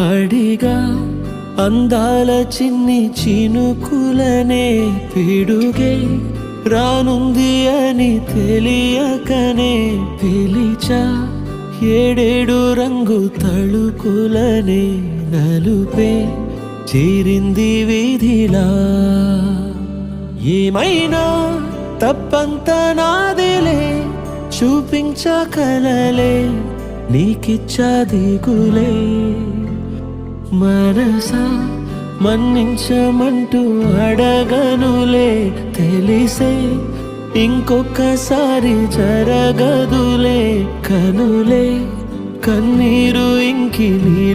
అడిగా అందాల చిన్ని చినుకులనే పిడుగే రానుంది అని తెలియకనే పిలిచా ఏడేడు రంగు తళుకులనే నలుపే చేరింది వీధిలా ఏమైనా తప్పంత నాదిలే చూపించకలలే నీకిచ్చా దిగులే మనసా మన్నించమంటూ అడగనులే తెలిసే ఇంకొకసారి జరగదులే కనులే కన్నీరు ఇంకి